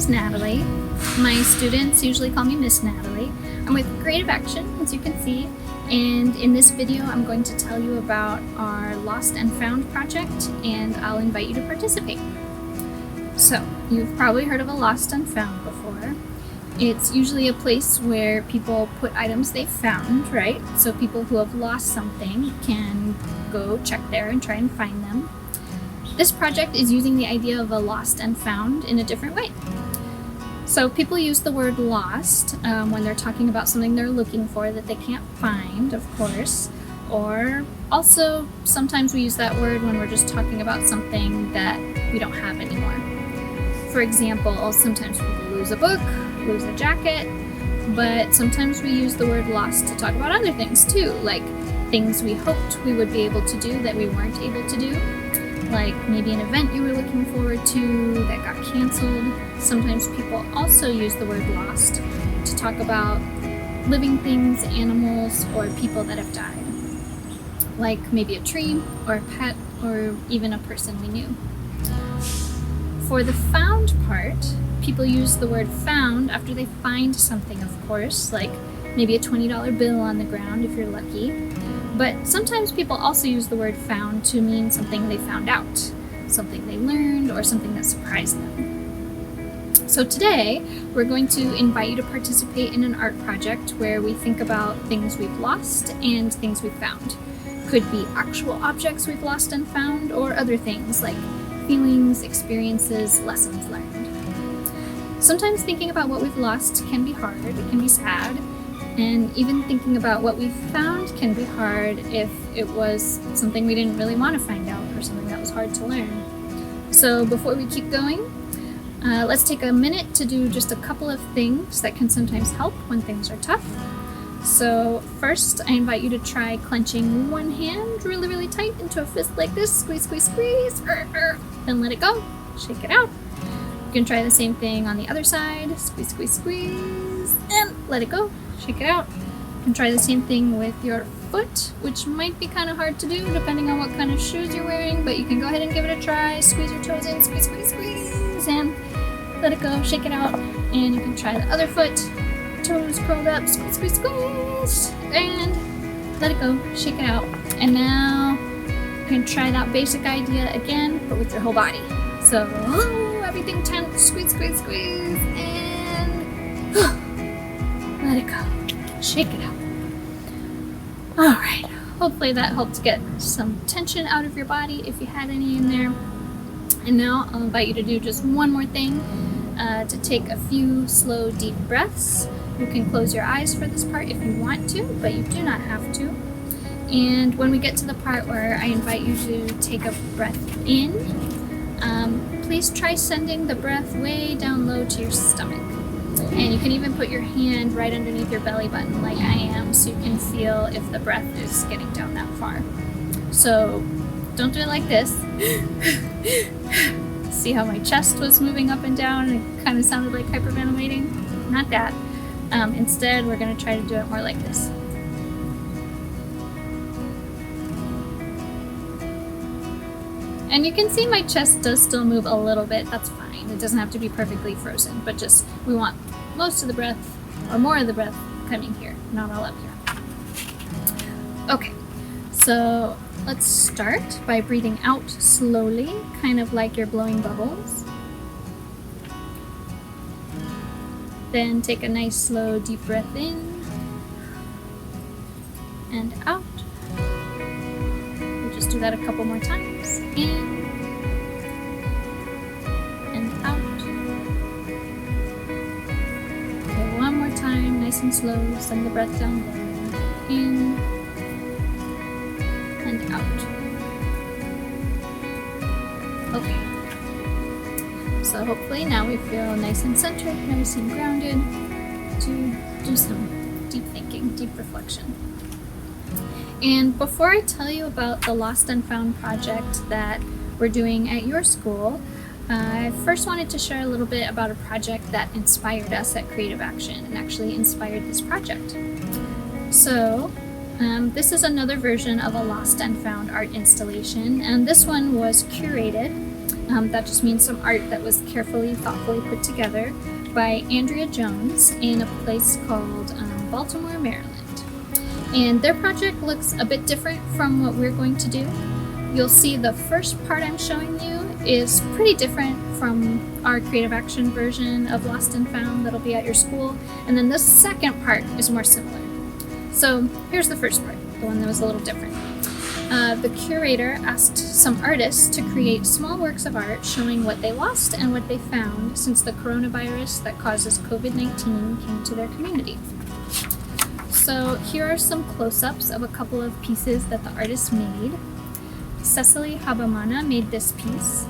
is Natalie. My students usually call me Miss Natalie. I'm with Creative Action, as you can see, and in this video I'm going to tell you about our Lost and Found project, and I'll invite you to participate. So, you've probably heard of a Lost and Found before. It's usually a place where people put items they found, right? So people who have lost something can go check there and try and find them. This project is using the idea of a lost and found in a different way. So people use the word lost when they're talking about something they're looking for that they can't find, of course. Or also, sometimes we use that word when we're just talking about something that we don't have anymore. For example, sometimes people lose a book, lose a jacket, but sometimes we use the word lost to talk about other things too, like things we hoped we would be able to do that we weren't able to do, like maybe an event you were looking forward to that got canceled. Sometimes people also use the word lost to talk about living things, animals, or people that have died, like maybe a tree or a pet or even a person we knew. For the found part, people use the word found after they find something, of course, like maybe a $20 bill on the ground if you're lucky. But sometimes people also use the word found to mean something they found out, something they learned, or something that surprised them. So today, we're going to invite you to participate in an art project where we think about things we've lost and things we've found. Could be actual objects we've lost and found, or other things like feelings, experiences, lessons learned. Sometimes thinking about what we've lost can be hard, it can be sad, and even thinking about what we've found can be hard if it was something we didn't really want to find out or something that was hard to learn. So before we keep going, let's take a minute to do just a couple of things that can sometimes help when things are tough. So first, I invite you to try clenching one hand really, really tight into a fist like this. Squeeze, squeeze, squeeze. Then let it go. Shake it out. You can try the same thing on the other side. Squeeze, squeeze, squeeze. And let it go. Shake it out. You can try the same thing with your foot, which might be kind of hard to do depending on what kind of shoes you're wearing, but you can go ahead and give it a try. Squeeze your toes in. Squeeze, squeeze, squeeze. And let it go. Shake it out. And you can try the other foot. Toes curled up, squeeze, squeeze, squeeze, and let it go, shake it out. And now you can try that basic idea again, but with your whole body. So, everything tense, squeeze, squeeze, squeeze, and let it go, shake it out. All right, hopefully that helped get some tension out of your body if you had any in there. And now I'll invite you to do just one more thing, to take a few slow, deep breaths. You can close your eyes for this part if you want to, but you do not have to. And when we get to the part where I invite you to take a breath in, please try sending the breath way down low to your stomach. And you can even put your hand right underneath your belly button like I am, so you can feel if the breath is getting down that far. So don't do it like this. See how my chest was moving up and down and it kind of sounded like hyperventilating? Not that. Instead, we're going to try to do it more like this. And you can see my chest does still move a little bit. That's fine. It doesn't have to be perfectly frozen, but just we want most of the breath or more of the breath coming here, not all up here. Okay, so let's start by breathing out slowly, kind of like you're blowing bubbles. Then take a nice slow deep breath in and out. We'll just do that a couple more times. In and out. Okay, one more time, nice and slow. Send the breath down low. In and out. Okay. So hopefully now we feel nice and centered, nice and grounded to do some deep thinking, deep reflection. And before I tell you about the Lost and Found project that we're doing at your school, I first wanted to share a little bit about a project that inspired us at Creative Action and actually inspired this project. So this is another version of a Lost and Found art installation, and this one was curated That just means some art that was carefully, thoughtfully put together by Andrea Jones in a place called Baltimore, Maryland. And their project looks a bit different from what we're going to do. You'll see the first part I'm showing you is pretty different from our Creative Action version of Lost and Found that'll be at your school, and then the second part is more similar. So here's the first part, the one that was a little different. The curator asked some artists to create small works of art showing what they lost and what they found since the coronavirus that causes COVID-19 came to their community. So here are some close-ups of a couple of pieces that the artists made. Cecily Habamana made this piece.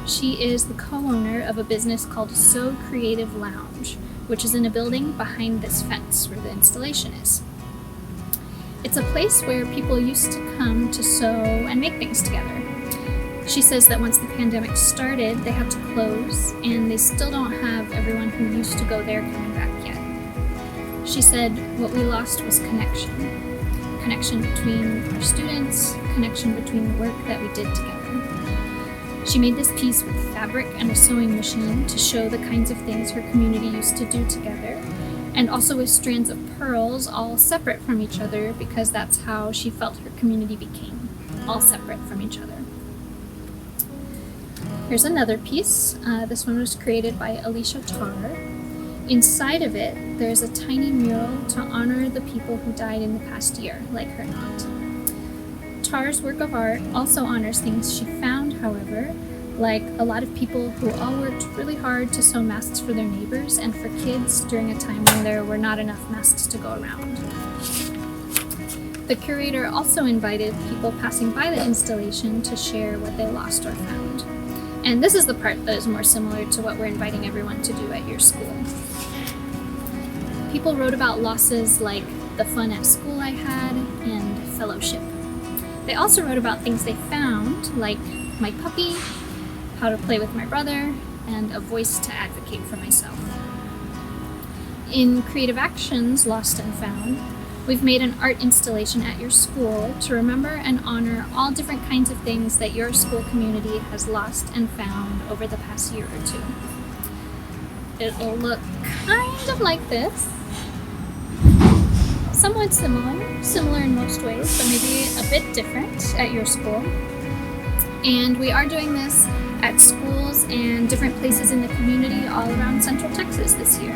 She is the co-owner of a business called So Creative Lounge, which is in a building behind this fence where the installation is. It's a place where people used to come to sew and make things together. She says that once the pandemic started, they had to close, and they still don't have everyone who used to go there coming back yet. She said what we lost was connection. Connection between our students, connection between the work that we did together. She made this piece with fabric and a sewing machine to show the kinds of things her community used to do together, and also with strands of pearls all separate from each other because that's how she felt her community became, all separate from each other. Here's another piece. This one was created by Alicia Tarr. Inside of it, there's a tiny mural to honor the people who died in the past year, like her aunt. Tarr's work of art also honors things she found, however, like a lot of people who all worked really hard to sew masks for their neighbors and for kids during a time when there were not enough masks to go around. The curator also invited people passing by the installation to share what they lost or found. And this is the part that is more similar to what we're inviting everyone to do at your school. People wrote about losses like the fun at school I had and fellowship. They also wrote about things they found, like my puppy, how to play with my brother, and a voice to advocate for myself. In Creative Actions Lost and Found, we've made an art installation at your school to remember and honor all different kinds of things that your school community has lost and found over the past year or two. It'll look kind of like this. Somewhat similar in most ways, but maybe a bit different at your school. And we are doing this at schools and different places in the community all around Central Texas this year.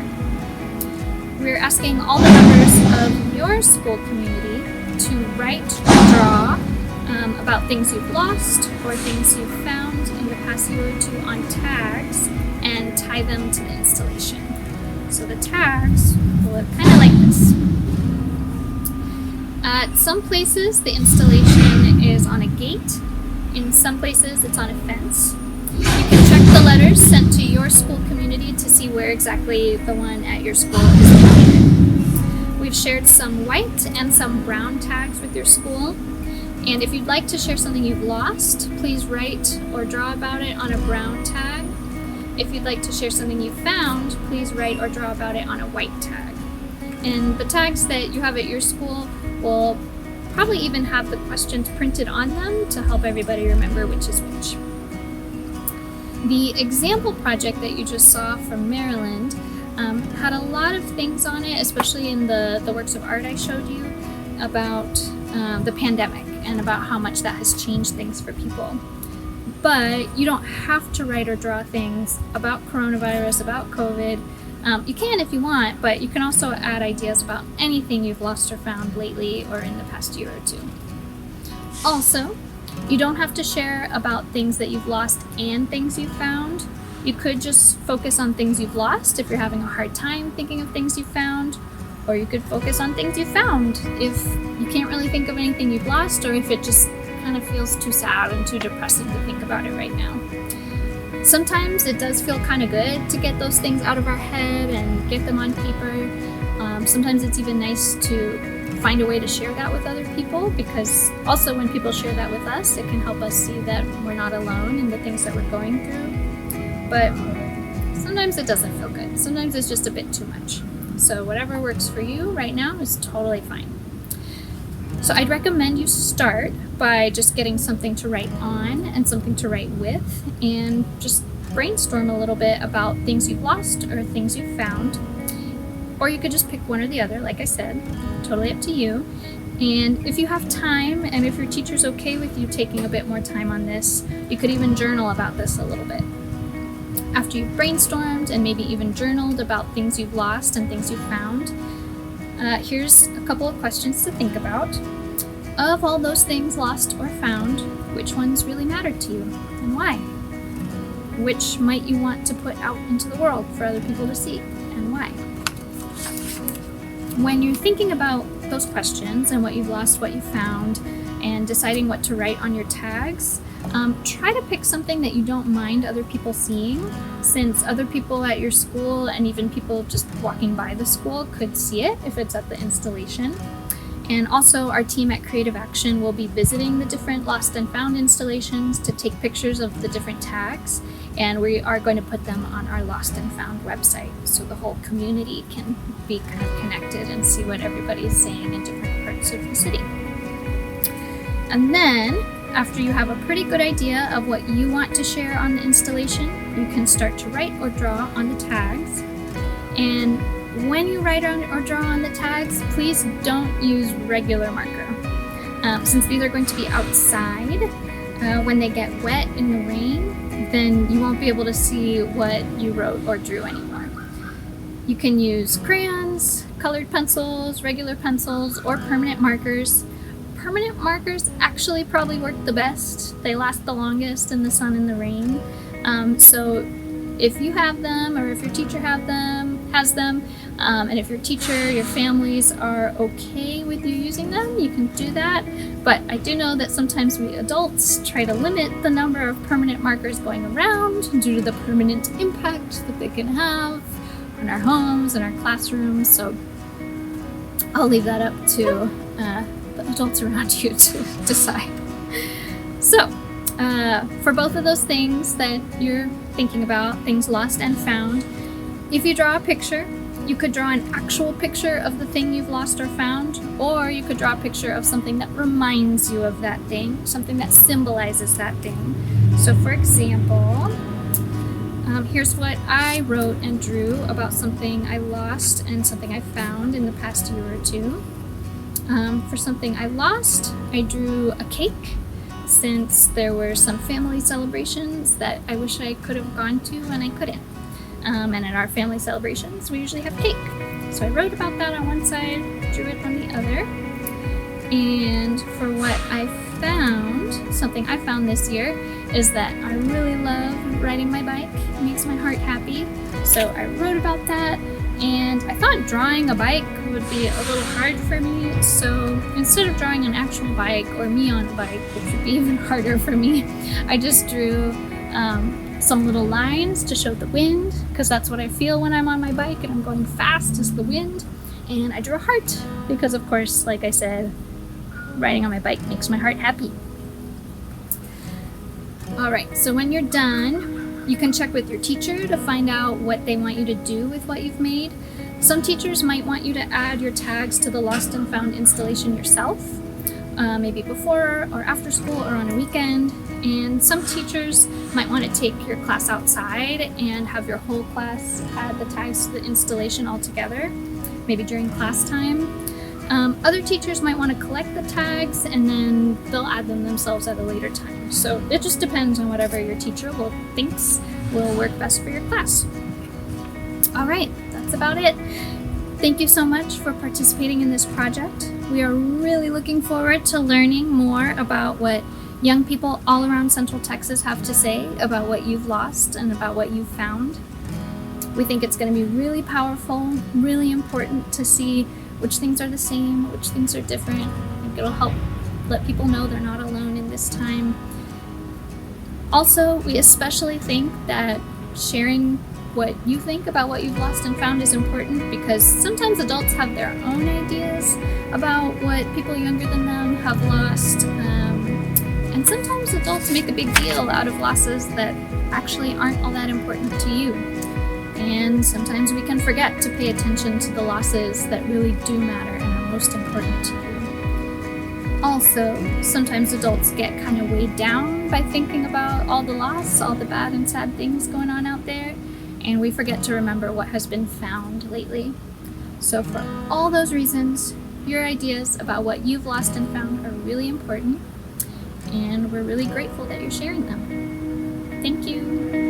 We're asking all the members of your school community to write or draw about things you've lost or things you've found in the past year or two on tags and tie them to the installation. So the tags will look kind of like this. At some places, the installation is on a gate. In some places, it's on a fence. You can check the letters sent to your school community to see where exactly the one at your school is located. We've shared some white and some brown tags with your school. And if you'd like to share something you've lost, please write or draw about it on a brown tag. If you'd like to share something you found, please write or draw about it on a white tag. And the tags that you have at your school will probably even have the questions printed on them to help everybody remember which is which. The example project that you just saw from Maryland had a lot of things on it, especially in the works of art I showed you, about the pandemic and about how much that has changed things for people. But you don't have to write or draw things about coronavirus, about COVID. You can if you want, but you can also add ideas about anything you've lost or found lately or in the past year or two. Also, you don't have to share about things that you've lost and things you've found. You could just focus on things you've lost if you're having a hard time thinking of things you found, or you could focus on things you found if you can't really think of anything you've lost, or if it just kind of feels too sad and too depressing to think about it right now. Sometimes it does feel kind of good to get those things out of our head and get them on paper. Sometimes it's even nice to find a way to share that with other people, because also when people share that with us, it can help us see that we're not alone in the things that we're going through. But sometimes it doesn't feel good. Sometimes it's just a bit too much. So whatever works for you right now is totally fine. So I'd recommend you start by just getting something to write on and something to write with, and just brainstorm a little bit about things you've lost or things you've found. Or you could just pick one or the other, like I said, totally up to you. And if you have time, and if your teacher's okay with you taking a bit more time on this, you could even journal about this a little bit. After you've brainstormed and maybe even journaled about things you've lost and things you've found, here's a couple of questions to think about. Of all those things lost or found, which ones really mattered to you and why? Which might you want to put out into the world for other people to see and why? When you're thinking about those questions and what you've lost, what you found, and deciding what to write on your tags, try to pick something that you don't mind other people seeing, since other people at your school and even people just walking by the school could see it if it's at the installation. And also, our team at Creative Action will be visiting the different lost and found installations to take pictures of the different tags, and we are going to put them on our Lost and Found website so the whole community can be kind of connected and see what everybody is saying in different parts of the city. And then, after you have a pretty good idea of what you want to share on the installation, you can start to write or draw on the tags. And when you write or draw on the tags, please don't use regular marker. Since these are going to be outside, when they get wet in the rain, then you won't be able to see what you wrote or drew anymore. You can use crayons, colored pencils, regular pencils, or permanent markers. Permanent markers actually probably work the best. They last the longest in the sun and the rain. So if you have them, or if your teacher has them, and if your teacher, your families are okay with you using them, you can do that. But I do know that sometimes we adults try to limit the number of permanent markers going around due to the permanent impact that they can have on our homes and our classrooms. So I'll leave that up to the adults around you to decide. So for both of those things that you're thinking about, things lost and found, if you draw a picture, you could draw an actual picture of the thing you've lost or found, or you could draw a picture of something that reminds you of that thing, something that symbolizes that thing. So for example, here's what I wrote and drew about something I lost and something I found in the past year or two. For something I lost, I drew a cake, since there were some family celebrations that I wish I could have gone to and I couldn't. And at our family celebrations, we usually have cake. So I wrote about that on one side, drew it on the other. And for what I found, something I found this year, is that I really love riding my bike. It makes my heart happy. So I wrote about that, and I thought drawing a bike would be a little hard for me. So instead of drawing an actual bike or me on a bike, which would be even harder for me, I just drew some little lines to show the wind, because that's what I feel when I'm on my bike and I'm going fast, is the wind. And I drew a heart because, of course, like I said, riding on my bike makes my heart happy. Alright, so when you're done, you can check with your teacher to find out what they want you to do with what you've made. Some teachers might want you to add your tags to the Lost and Found installation yourself, maybe before or after school or on a weekend. And some teachers might want to take your class outside and have your whole class add the tags to the installation all together, maybe during class time. Other teachers might want to collect the tags and then they'll add them themselves at a later time. So it just depends on whatever your teacher thinks will work best for your class. All right, that's about it. Thank you so much for participating in this project. We are really looking forward to learning more about what young people all around Central Texas have to say about what you've lost and about what you've found. We think it's going to be really powerful, really important to see which things are the same, which things are different. I think it'll help let people know they're not alone in this time. Also, we especially think that sharing what you think about what you've lost and found is important, because sometimes adults have their own ideas about what people younger than them have lost. And sometimes adults make a big deal out of losses that actually aren't all that important to you. And sometimes we can forget to pay attention to the losses that really do matter and are most important to you. Also, sometimes adults get kind of weighed down by thinking about all the loss, all the bad and sad things going on out there, and we forget to remember what has been found lately. So for all those reasons, your ideas about what you've lost and found are really important, and we're really grateful that you're sharing them. Thank you.